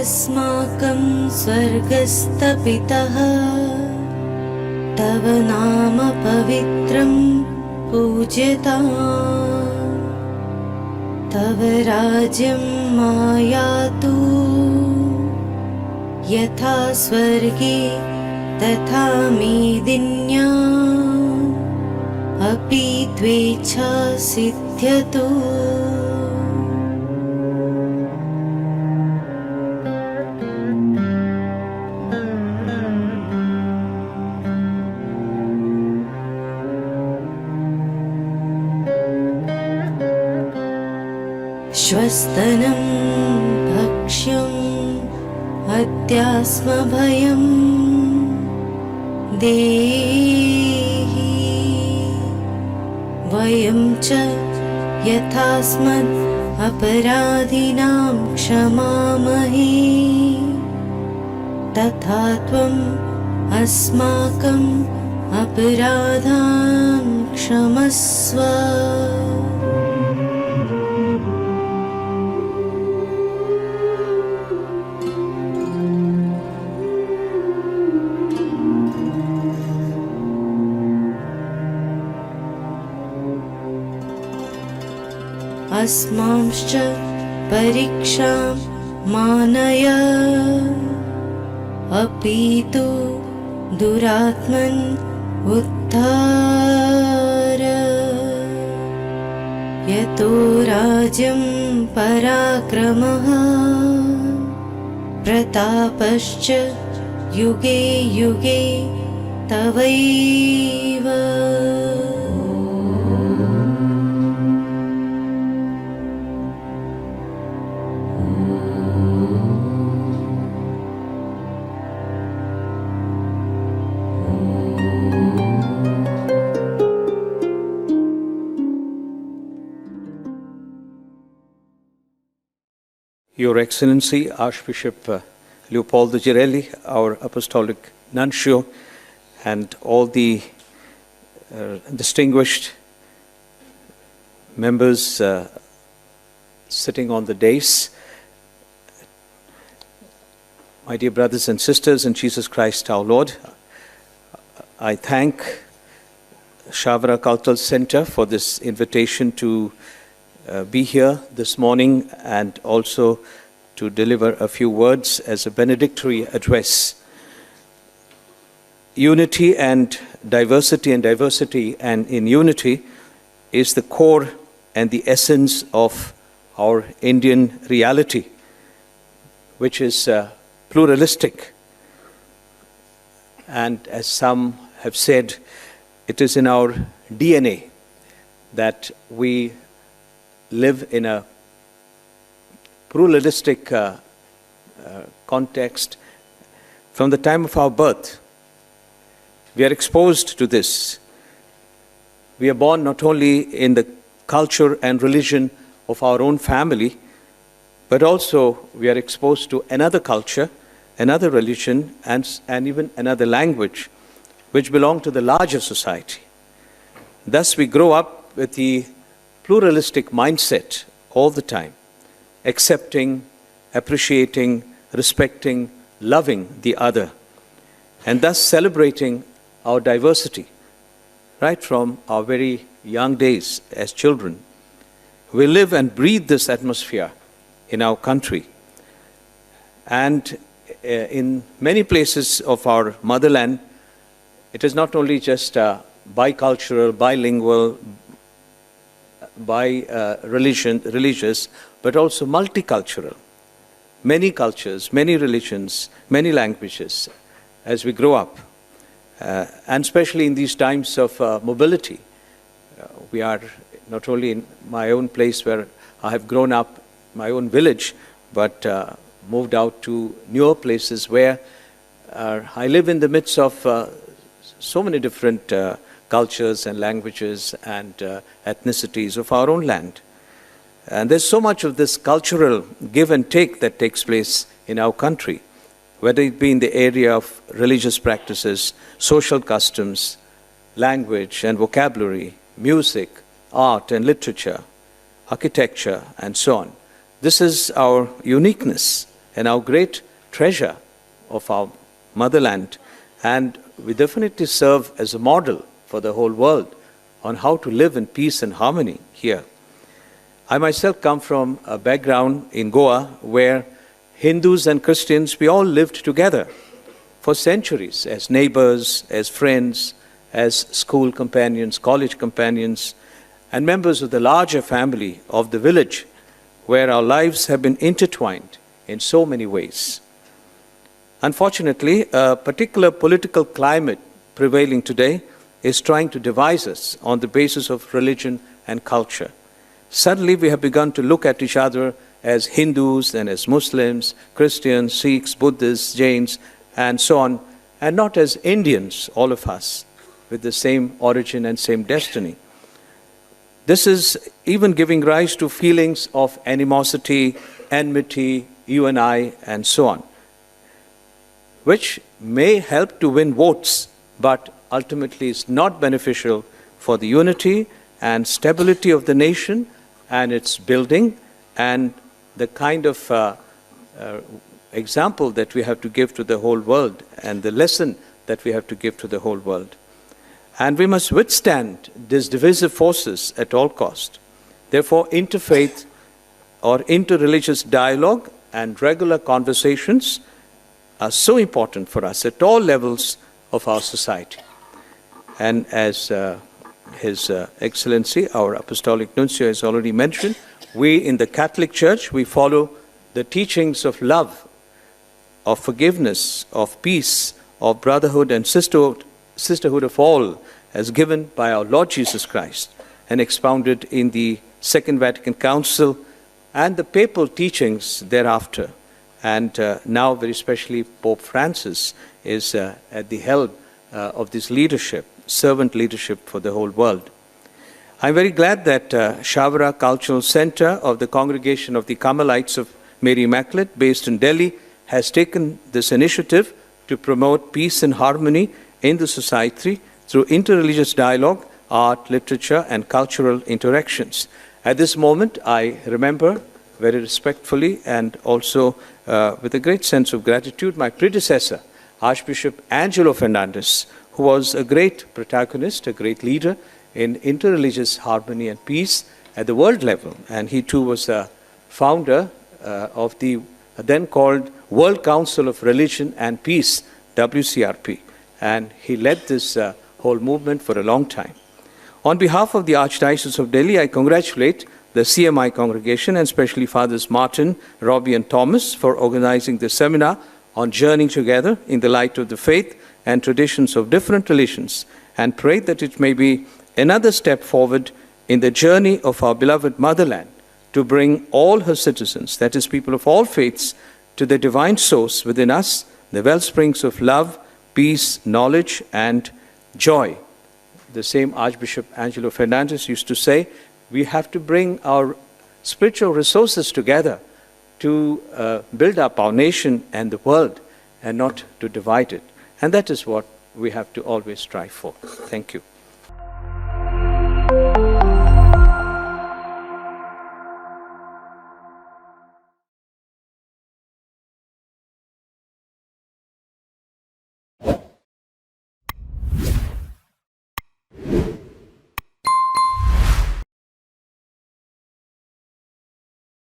अस्माकं स्वर्गस्थपितः तव नाम पवित्रं पूज्यताम् तव राज्यं आयातु यथा स्वर्गे तथा मेदिन्याम् अपि त्वेच्छा सिद्ध्यतु। श्वस्तनं भक्ष्यम् अद्यास्मभयं देहि वयं च यथास्मद् अपराधिनां क्षमामहे तथा त्वम् अस्माकम् अपराधान् क्षमस्व। अस्मांश्च परीक्षां मानय अपि तु दुरात्मन् उद्धार यतो राज्यं पराक्रमः प्रतापश्च युगे युगे तवैव। Your Excellency, Archbishop Leopoldo Girelli, our Apostolic Nuncio, and all the distinguished members sitting on the dais, my dear brothers and sisters in Jesus Christ our Lord, I thank Chavara Cultural Centre for this invitation to be here this morning and also to deliver a few words as a benedictory address. Unity and diversity and in unity is the core and the essence of our Indian reality, which is pluralistic. And as some have said, it is in our DNA that we live in a pluralistic context. From the time of our birth, we are exposed to this. We are born not only in the culture and religion of our own family, but also we are exposed to another culture, another religion, and even another language, which belong to the larger society. Thus we grow up with the pluralistic mindset all the time, accepting, appreciating, respecting, loving the other, and thus celebrating our diversity right from our very young days as children. We live and breathe this atmosphere in our country. And in many places of our motherland, it is not only just bicultural, bilingual, religious, but also multicultural. Many cultures, many religions, many languages as we grow up. And especially in these times of mobility. We are not only in my own place where I have grown up, my own village, but moved out to newer places where I live in the midst of so many different cultures and languages and ethnicities of our own land. And there's so much of this cultural give and take that takes place in our country, whether it be in the area of religious practices, social customs, language and vocabulary, music, art and literature, architecture, and so on. This is our uniqueness and our great treasure of our motherland. And we definitely serve as a model for the whole world on how to live in peace and harmony here. I myself come from a background in Goa where Hindus and Christians, we all lived together for centuries as neighbors, as friends, as school companions, college companions, and members of the larger family of the village, where our lives have been intertwined in so many ways. Unfortunately, a particular political climate prevailing today is trying to divide us on the basis of religion and culture. Suddenly, we have begun to look at each other as Hindus and as Muslims, Christians, Sikhs, Buddhists, Jains, and so on, and not as Indians, all of us, with the same origin and same destiny. This is even giving rise to feelings of animosity, enmity, you and I, and so on, which may help to win votes, but ultimately is not beneficial for the unity and stability of the nation and its building and the kind of example that we have to give to the whole world and the lesson that we have to give to the whole world. And we must withstand these divisive forces at all cost. Therefore, interfaith or interreligious dialogue and regular conversations are so important for us at all levels of our society. And as His Excellency, our Apostolic Nuncio, has already mentioned, we in the Catholic Church, we follow the teachings of love, of forgiveness, of peace, of brotherhood and sisterhood of all, as given by our Lord Jesus Christ and expounded in the Second Vatican Council and the papal teachings thereafter. And now, very especially, Pope Francis is at the helm of this leadership, servant leadership for the whole world. I'm very glad that Chavara Cultural Centre of the Congregation of the Carmelites of Mary Immaculate, based in Delhi, has taken this initiative to promote peace and harmony in the society through interreligious dialogue, art, literature, and cultural interactions. At this moment, I remember very respectfully and also with a great sense of gratitude my predecessor, Archbishop Angelo Fernandez, who was a great protagonist, a great leader in interreligious harmony and peace at the world level. And he too was a founder of the then called World Council of Religion and Peace, WCRP. And he led this whole movement for a long time. On behalf of the Archdiocese of Delhi, I congratulate the CMI congregation and especially Fathers Martin, Robbie and Thomas for organizing this seminar on journeying together in the light of the faith and traditions of different religions, and pray that it may be another step forward in the journey of our beloved motherland to bring all her citizens, that is, people of all faiths, to the divine source within us, the wellsprings of love, peace, knowledge, and joy. The same Archbishop Angelo Fernandez used to say, we have to bring our spiritual resources together to build up our nation and the world, and not to divide it. And that is what we have to always strive for. Thank you.